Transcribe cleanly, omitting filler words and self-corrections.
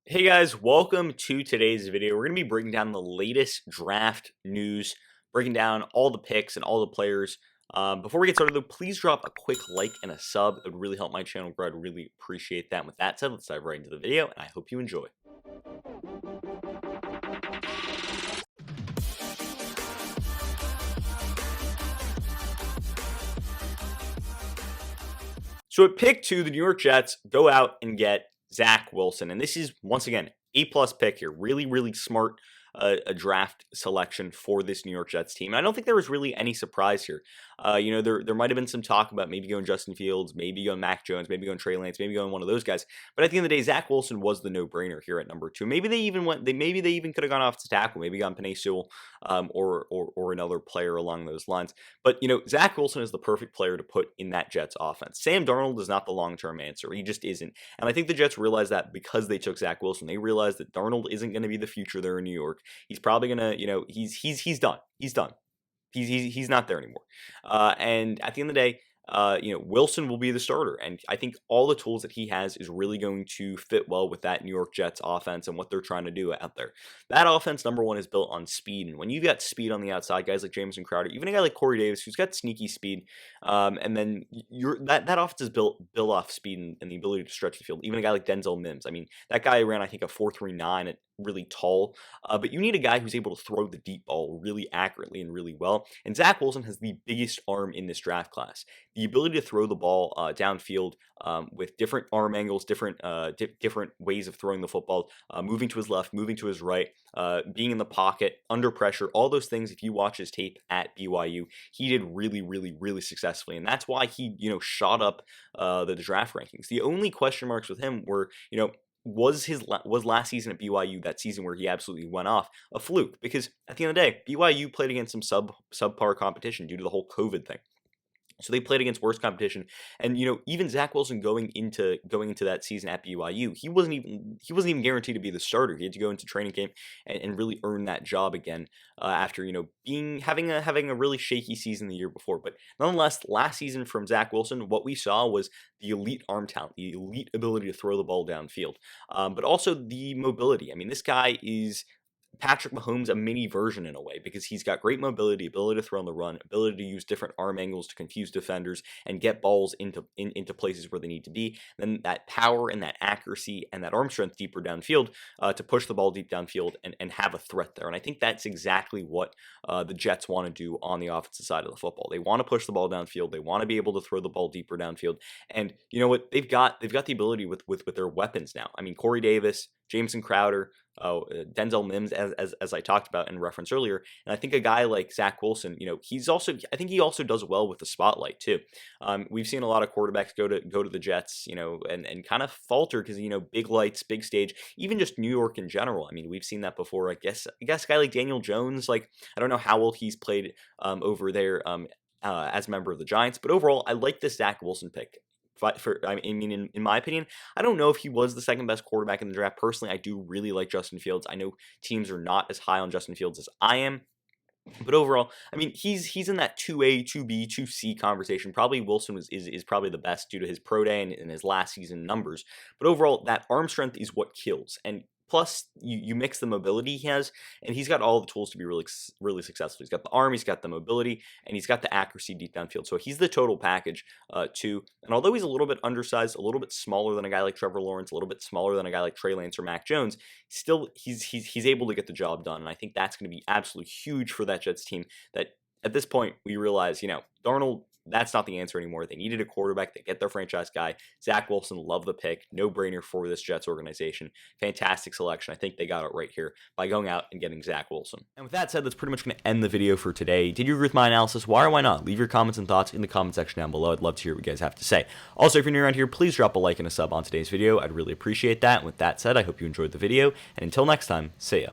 Hey guys, welcome to today's video. We're going to be breaking down the latest draft news, breaking down all the picks and all the players. Before we get started though, please drop a quick like and a sub. It would really help my channel grow. I'd really appreciate that. And with that said, let's dive right into the video and I hope you enjoy. So at pick 2, the New York Jets go out and get Zach Wilson. And this is, once again, A-plus pick here. Really smart a draft selection for this New York Jets team. And I don't think there was really any surprise here. There might have been some talk about maybe going Justin Fields, maybe going Mac Jones, maybe going Trey Lance, maybe going one of those guys. But at the end of the day, Zach Wilson was the no-brainer here at number 2. Maybe they even could have gone off to tackle, maybe gone Penei Sewell, or another player along those lines. But Zach Wilson is the perfect player to put in that Jets offense. Sam Darnold is not the long-term answer. He just isn't. And I think the Jets realized that because they took Zach Wilson. They realized that Darnold isn't going to be the future there in New York. He's probably gonna, he's done. He's done. He's not there anymore. And at the end of the day, Wilson will be the starter, and I think all the tools that he has is really going to fit well with that New York Jets offense and what they're trying to do out there. That offense, number one, is built on speed, and when you've got speed on the outside, guys like Jamison Crowder, even a guy like Corey Davis, who's got sneaky speed, and then that offense is built off speed and the ability to stretch the field. Even a guy like Denzel Mims, I mean, that guy ran, I think, a 4.39 at really tall, but you need a guy who's able to throw the deep ball really accurately and really well, and Zach Wilson has the biggest arm in this draft class. The ability to throw the ball downfield with different arm angles, different ways of throwing the football, moving to his left, moving to his right, being in the pocket, under pressure, all those things, if you watch his tape at BYU, he did really successfully, and that's why he, shot up the draft rankings. The only question marks with him were, was last season at BYU, that season where he absolutely went off, a fluke? Because at the end of the day, BYU played against some subpar competition due to the whole COVID thing. So they played against worse competition, and even Zach Wilson going into that season at BYU, he wasn't even guaranteed to be the starter. He had to go into training camp and really earn that job again after having a really shaky season the year before. But nonetheless, last season from Zach Wilson, what we saw was the elite arm talent, the elite ability to throw the ball downfield, but also the mobility. I mean, this guy is Patrick Mahomes, a mini version in a way, because he's got great mobility, ability to throw on the run, ability to use different arm angles to confuse defenders and get balls into places where they need to be. Then that power and that accuracy and that arm strength deeper downfield to push the ball deep downfield and have a threat there. And I think that's exactly what the Jets want to do on the offensive side of the football. They want to push the ball downfield. They want to be able to throw the ball deeper downfield. And you know what? They've got the ability with their weapons now. I mean, Corey Davis, Jamison Crowder, Denzel Mims, as I talked about and referenced earlier, and I think a guy like Zach Wilson, I think he also does well with the spotlight too. We've seen a lot of quarterbacks go to the Jets, and kind of falter because big lights, big stage, even just New York in general. I mean, we've seen that before. I guess a guy like Daniel Jones, I don't know how well he's played over there as a member of the Giants, but overall, I like this Zach Wilson pick. In my opinion, I don't know if he was the second best quarterback in the draft. Personally, I do really like Justin Fields. I know teams are not as high on Justin Fields as I am. But overall, I mean, he's in that 2A, 2B, 2C conversation. Probably Wilson is probably the best due to his pro day and his last season numbers. But overall, that arm strength is what kills. And plus, you mix the mobility he has, and he's got all the tools to be really successful. He's got the arm, he's got the mobility, and he's got the accuracy deep downfield. So he's the total package too. And although he's a little bit undersized, a little bit smaller than a guy like Trevor Lawrence, a little bit smaller than a guy like Trey Lance or Mac Jones, still he's able to get the job done. And I think that's going to be absolutely huge for that Jets team. That at this point we realize, Darnold, that's not the answer anymore. They needed a quarterback. They get their franchise guy. Zach Wilson, love the pick. No-brainer for this Jets organization. Fantastic selection. I think they got it right here by going out and getting Zach Wilson. And with that said, that's pretty much going to end the video for today. Did you agree with my analysis? Why or why not? Leave your comments and thoughts in the comment section down below. I'd love to hear what you guys have to say. Also, if you're new around here, please drop a like and a sub on today's video. I'd really appreciate that. And with that said, I hope you enjoyed the video. And until next time, see ya.